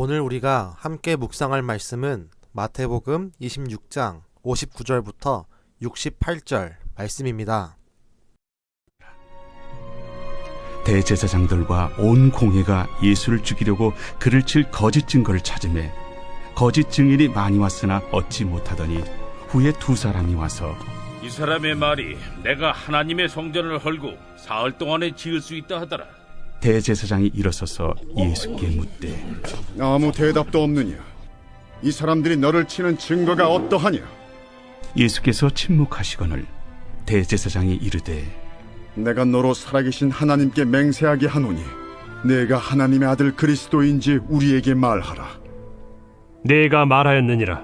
오늘 우리가 함께 묵상할 말씀은 마태복음 26장 59절부터 68절 말씀입니다. 대제사장들과 온 공회가 예수를 죽이려고 그를 칠 거짓 증거를 찾으매 거짓 증인이 많이 왔으나 얻지 못하더니 후에 두 사람이 와서 이 사람의 말이 내가 하나님의 성전을 헐고 사흘 동안에 지을 수 있다 하더라. 대제사장이 일어서서 예수께 묻되 아무 대답도 없느냐? 이 사람들이 너를 치는 증거가 어떠하냐? 예수께서 침묵하시거늘 대제사장이 이르되 내가 너로 살아계신 하나님께 맹세하게 하노니 내가 하나님의 아들 그리스도인지 우리에게 말하라. 내가 말하였느니라.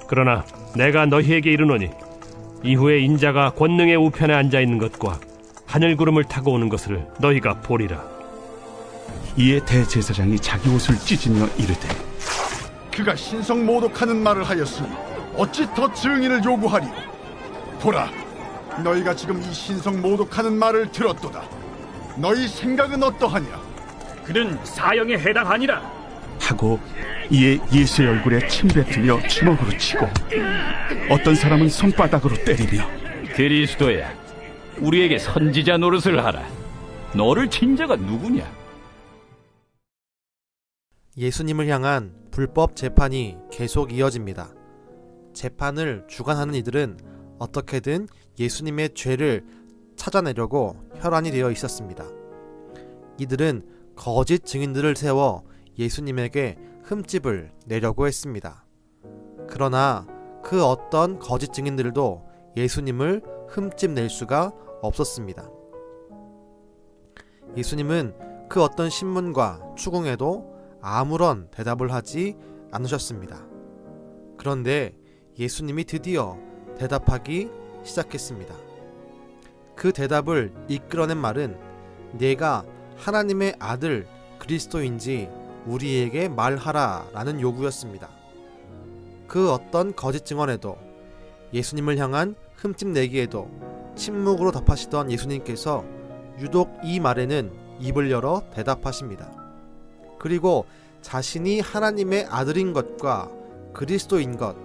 그러나 내가 너희에게 이르노니 이후에 인자가 권능의 우편에 앉아 있는 것과 하늘 구름을 타고 오는 것을 너희가 보리라. 이에 대제사장이 자기 옷을 찢으며 이르되 그가 신성 모독하는 말을 하였으니 어찌 더 증인을 요구하리요? 보라, 너희가 지금 이 신성 모독하는 말을 들었도다. 너희 생각은 어떠하냐? 그는 사형에 해당하니라. 하고 이에 예수의 얼굴에 침 뱉으며 주먹으로 치고 어떤 사람은 손바닥으로 때리며 그리스도야, 우리에게 선지자 노릇을 하라. 너를 친 자가 누구냐? 예수님을 향한 불법 재판이 계속 이어집니다. 재판을 주관하는 이들은 어떻게든 예수님의 죄를 찾아내려고 혈안이 되어 있었습니다. 이들은 거짓 증인들을 세워 예수님에게 흠집을 내려고 했습니다. 그러나 그 어떤 거짓 증인들도 예수님을 흠집 낼 수가 없었습니다. 예수님은 그 어떤 신문과 추궁에도 아무런 대답을 하지 않으셨습니다. 그런데 예수님이 드디어 대답하기 시작했습니다. 그 대답을 이끌어낸 말은 내가 하나님의 아들 그리스도인지 우리에게 말하라 라는 요구였습니다. 그 어떤 거짓 증언에도 예수님을 향한 흠집 내기에도 침묵으로 답하시던 예수님께서 유독 이 말에는 입을 열어 대답하십니다. 그리고 자신이 하나님의 아들인 것과 그리스도인 것,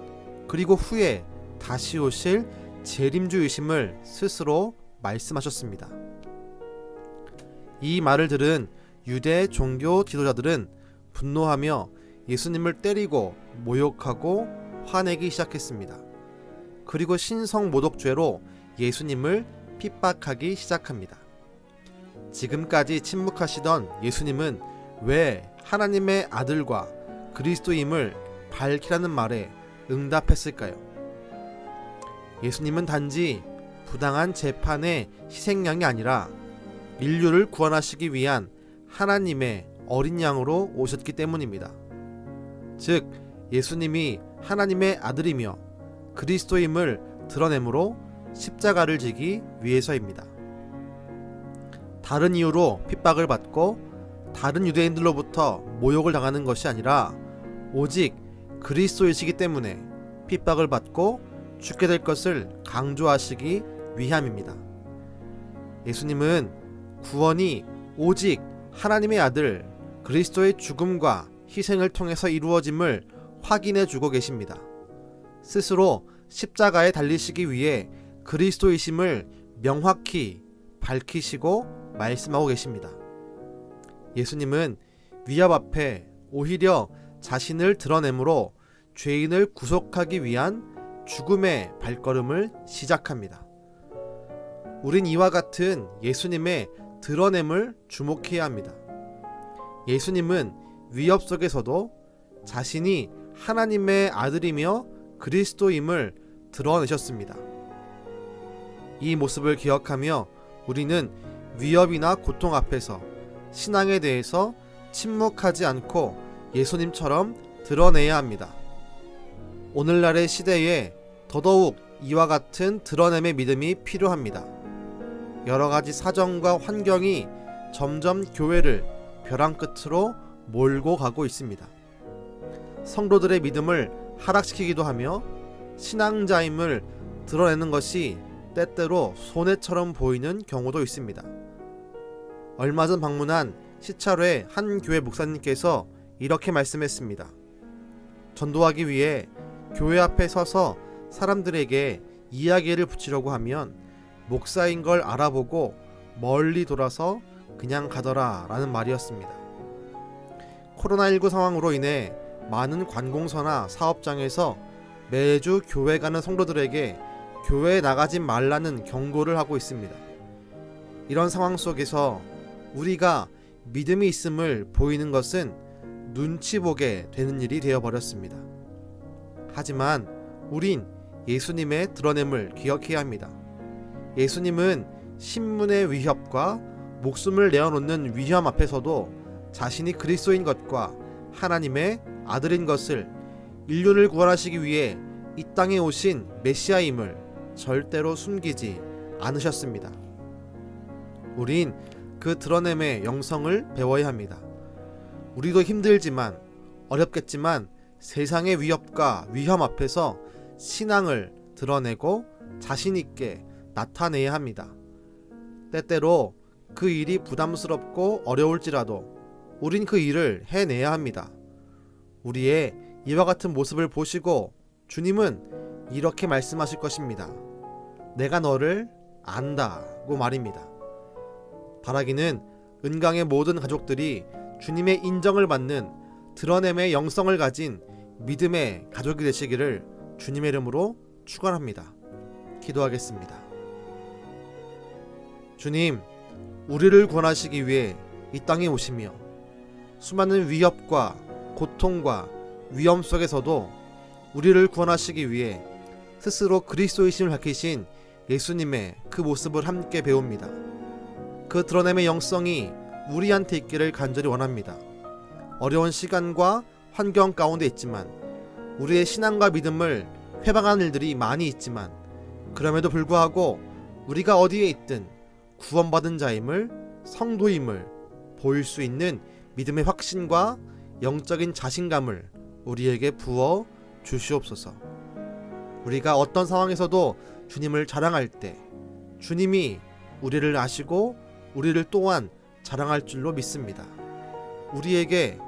그리고 후에 다시 오실 재림주이심을 스스로 말씀하셨습니다. 이 말을 들은 유대 종교 지도자들은 분노하며 예수님을 때리고 모욕하고 화내기 시작했습니다. 그리고 신성모독죄로 예수님을 핍박하기 시작합니다. 지금까지 침묵하시던 예수님은 왜 하나님의 아들과 그리스도임을 밝히라는 말에 응답했을까요? 예수님은 단지 부당한 재판의 희생양이 아니라 인류를 구원하시기 위한 하나님의 어린 양으로 오셨기 때문입니다. 즉, 예수님이 하나님의 아들이며 그리스도임을 드러내므로 십자가를 지기 위해서입니다. 다른 이유로 핍박을 받고 다른 유대인들로부터 모욕을 당하는 것이 아니라 오직 그리스도이시기 때문에 핍박을 받고 죽게 될 것을 강조하시기 위함입니다. 예수님은 구원이 오직 하나님의 아들 그리스도의 죽음과 희생을 통해서 이루어짐을 확인해 주고 계십니다. 스스로 십자가에 달리시기 위해 그리스도이심을 명확히 밝히시고 말씀하고 계십니다. 예수님은 위협 앞에 오히려 자신을 드러내므로 죄인을 구속하기 위한 죽음의 발걸음을 시작합니다. 우린 이와 같은 예수님의 드러냄을 주목해야 합니다. 예수님은 위협 속에서도 자신이 하나님의 아들이며 그리스도임을 드러내셨습니다. 이 모습을 기억하며 우리는 위협이나 고통 앞에서 신앙에 대해서 침묵하지 않고 예수님처럼 드러내야 합니다. 오늘날의 시대에 더더욱 이와 같은 드러냄의 믿음이 필요합니다. 여러 가지 사정과 환경이 점점 교회를 벼랑 끝으로 몰고 가고 있습니다. 성도들의 믿음을 하락시키기도 하며 신앙자임을 드러내는 것이 때때로 손해처럼 보이는 경우도 있습니다. 얼마 전 방문한 시찰회 한 교회 목사님께서 이렇게 말씀했습니다. 전도하기 위해 교회 앞에 서서 사람들에게 이야기를 붙이려고 하면 목사인 걸 알아보고 멀리 돌아서 그냥 가더라 라는 말이었습니다. 코로나19 상황으로 인해 많은 관공서나 사업장에서 매주 교회 가는 성도들에게 교회에 나가지 말라는 경고를 하고 있습니다. 이런 상황 속에서 우리가 믿음이 있음을 보이는 것은 눈치 보게 되는 일이 되어버렸습니다. 하지만 우린 예수님의 드러냄을 기억해야 합니다. 예수님은 신문의 위협과 목숨을 내어놓는 위험 앞에서도 자신이 그리스도인 것과 하나님의 아들인 것을, 인류를 구원하시기 위해 이 땅에 오신 메시아임을 절대로 숨기지 않으셨습니다. 우린 그 드러냄의 영성을 배워야 합니다. 우리도 힘들지만 어렵겠지만 세상의 위협과 위험 앞에서 신앙을 드러내고 자신 있게 나타내야 합니다. 때때로 그 일이 부담스럽고 어려울지라도 우린 그 일을 해내야 합니다. 우리의 이와 같은 모습을 보시고 주님은 이렇게 말씀하실 것입니다. 내가 너를 안다고 말입니다. 바라기는 은강의 모든 가족들이 주님의 인정을 받는 드러냄의 영성을 가진 믿음의 가족이 되시기를 주님의 이름으로 축원합니다. 기도하겠습니다. 주님, 우리를 구원하시기 위해 이 땅에 오시며 수많은 위협과 고통과 위험 속에서도 우리를 구원하시기 위해 스스로 그리스도이심을 밝히신 예수님의 그 모습을 함께 배웁니다. 그 드러냄의 영성이 우리한테 있기를 간절히 원합니다. 어려운 시간과 환경 가운데 있지만 우리의 신앙과 믿음을 회방하는 일들이 많이 있지만 그럼에도 불구하고 우리가 어디에 있든 구원받은 자임을, 성도임을 보일 수 있는 믿음의 확신과 영적인 자신감을 우리에게 부어 주시옵소서. 우리가 어떤 상황에서도 주님을 자랑할 때 주님이 우리를 아시고 우리를 또한 자랑할 줄로 믿습니다. 우리에게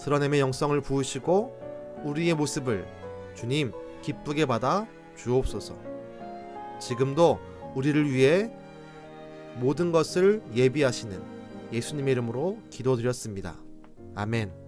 드러냄의 영성을 부으시고 우리의 모습을 주님 기쁘게 받아 주옵소서. 지금도 우리를 위해 모든 것을 예비하시는 예수님의 이름으로 기도드렸습니다. 아멘.